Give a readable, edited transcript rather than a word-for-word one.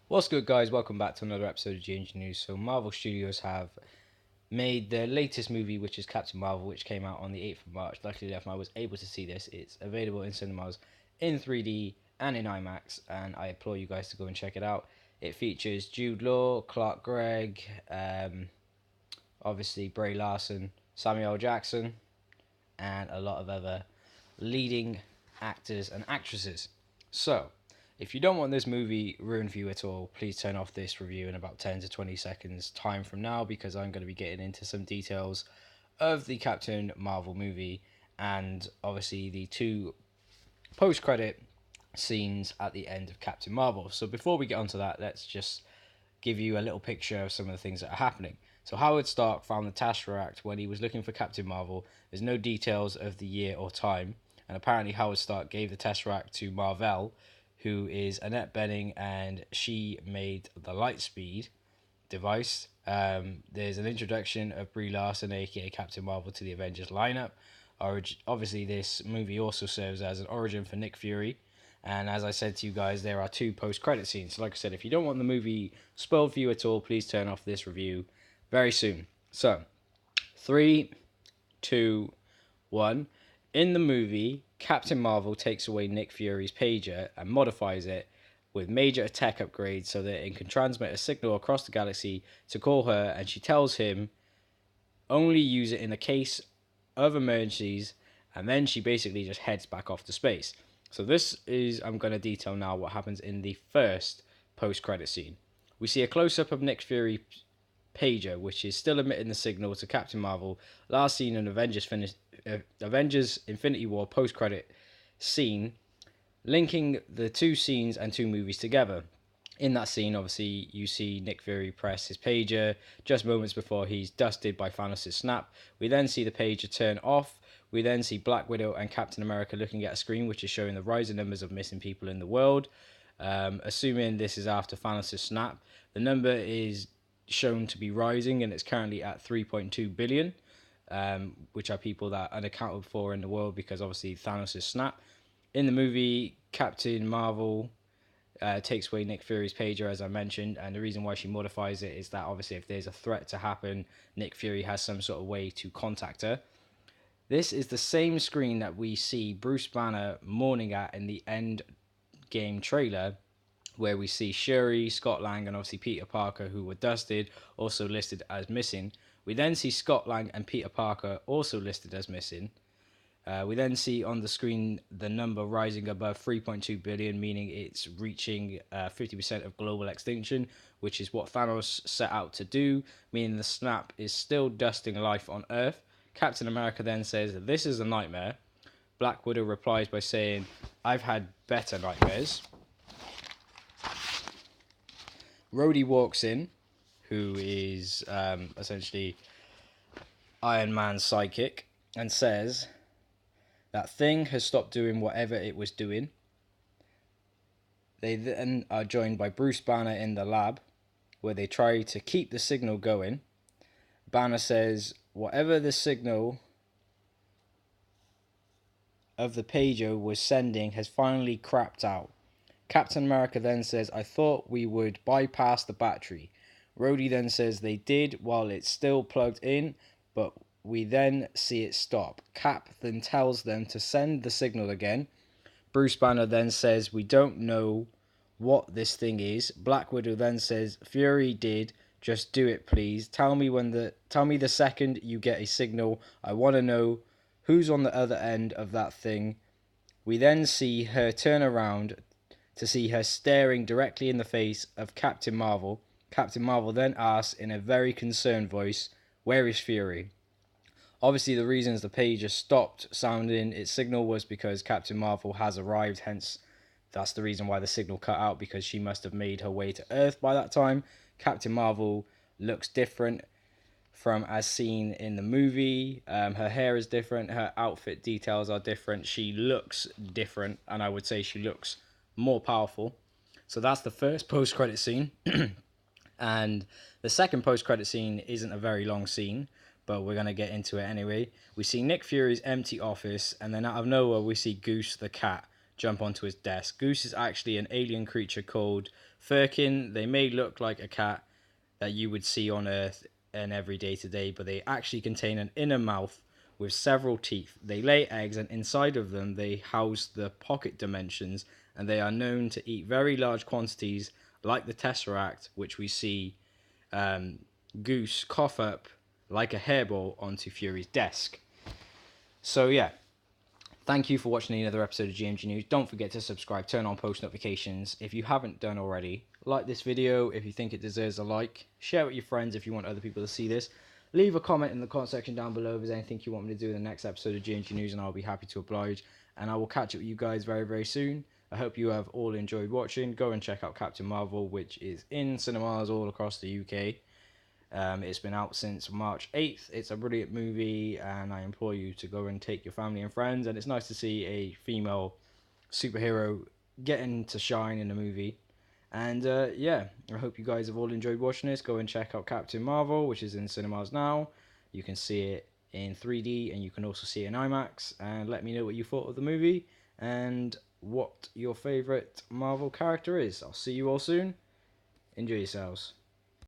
What's good, guys? Welcome back to another episode of GNG News. So, Marvel Studios have made their latest movie, which is Captain Marvel, which came out on the 8th of March. Luckily enough, I was able to see this. It's available in cinemas in 3D and in IMAX, and I implore you guys to go and check it out. It features Jude Law, Clark Gregg, obviously Bray Larson, Samuel L. Jackson, and a lot of other leading actors and actresses. So, if you don't want this movie ruined for you at all, please turn off this review in about 10 to 20 seconds time from now, because I'm going to be getting into some details of the Captain Marvel movie and obviously the two post credit scenes at the end of Captain Marvel. So before we get onto that, let's just give you a little picture of some of the things that are happening. So Howard Stark found the Tesseract when he was looking for Captain Marvel. There's no details of the year or time, and apparently Howard Stark gave the Tesseract to Marvel, who is Annette Bening, and she made the Lightspeed device. There's an introduction of Brie Larson, aka Captain Marvel, to the Avengers lineup. Obviously, this movie also serves as an origin for Nick Fury. And as I said to you guys, there are two post-credit scenes. So like I said, if you don't want the movie spoiled for you at all, please turn off this review very soon. So, three, two, one. In the movie, Captain Marvel takes away Nick Fury's pager and modifies it with major tech upgrades so that it can transmit a signal across the galaxy to call her, and she tells him only use it in the case of emergencies, and then she basically just heads back off to space. So this is, I'm going to detail now what happens in the first post-credit scene. We see a close-up of Nick Fury pager, which is still emitting the signal to Captain Marvel, last seen in Avengers Infinity War post-credit scene, linking the two scenes and two movies together. In that scene, obviously, you see Nick Fury press his pager just moments before he's dusted by Thanos' snap. We then see the pager turn off. We then see Black Widow and Captain America looking at a screen which is showing the rising numbers of missing people in the world. Assuming this is after Thanos' snap, the number is shown to be rising, and it's currently at 3.2 billion, which are people that are unaccounted for in the world because obviously Thanos' snap. In the movie, Captain Marvel takes away Nick Fury's pager, as I mentioned, and the reason why she modifies it is that obviously if there's a threat to happen, Nick Fury has some sort of way to contact her. This is the same screen that we see Bruce Banner mourning at in the end game trailer, where we see Shuri, Scott Lang, and obviously Peter Parker, who were dusted, also listed as missing. We then see Scott Lang and Peter Parker also listed as missing. We then see on the screen the number rising above 3.2 billion, meaning it's reaching 50% of global extinction, which is what Thanos set out to do, meaning the snap is still dusting life on Earth. Captain America then says, "This is a nightmare." Black Widow replies by saying, "I've had better nightmares." Rhodey walks in, who is essentially Iron Man's psychic, and says, "That thing has stopped doing whatever it was doing." They then are joined by Bruce Banner in the lab, where they try to keep the signal going. Banner says, "Whatever the signal of the pager was sending has finally crapped out." Captain America then says, "I thought we would bypass the battery." Rhodey then says they did while it's still plugged in, but we then see it stop. Cap then tells them to send the signal again. Bruce Banner then says, "We don't know what this thing is." Black Widow then says, "Fury did. Just do it, please. Tell me the second you get a signal. I want to know who's on the other end of that thing." We then see her turn around to see her staring directly in the face of Captain Marvel. Captain Marvel then asks in a very concerned voice, "Where is Fury?" Obviously, the reasons the pager stopped sounding its signal was because Captain Marvel has arrived, hence that's the reason why the signal cut out, because she must have made her way to Earth by that time. Captain Marvel looks different from as seen in the movie. Her hair is different, her outfit details are different, she looks different, and I would say she looks more powerful. So that's the first post-credit scene. And the second post-credit scene isn't a very long scene, but we're going to get into it anyway. We see Nick Fury's empty office, and then out of nowhere we see Goose the cat jump onto his desk. Goose is actually an alien creature called Firkin. They may look like a cat that you would see on Earth and every day to day, but they actually contain an inner mouth with several teeth. They lay eggs, and inside of them they house the pocket dimensions, and they are known to eat very large quantities, like the Tesseract, which we see Goose cough up like a hairball onto Fury's desk. So yeah, thank you for watching another episode of GMG News. Don't forget to subscribe, turn on post notifications if you haven't done already. Like this video if you think it deserves a like. Share it with your friends if you want other people to see this. Leave a comment in the comment section down below if there's anything you want me to do in the next episode of GMG News, and I'll be happy to oblige. And I will catch up with you guys very, very soon. I hope you have all enjoyed watching. Go and check out Captain Marvel, which is in cinemas all across the UK. It's been out since March 8th. It's a brilliant movie, and I implore you to go and take your family and friends. And it's nice to see a female superhero getting to shine in a movie. And yeah, I hope you guys have all enjoyed watching this. Go and check out Captain Marvel, which is in cinemas now. You can see it in 3D, and you can also see it in IMAX. And let me know what you thought of the movie and what your favourite Marvel character is. I'll see you all soon. Enjoy yourselves.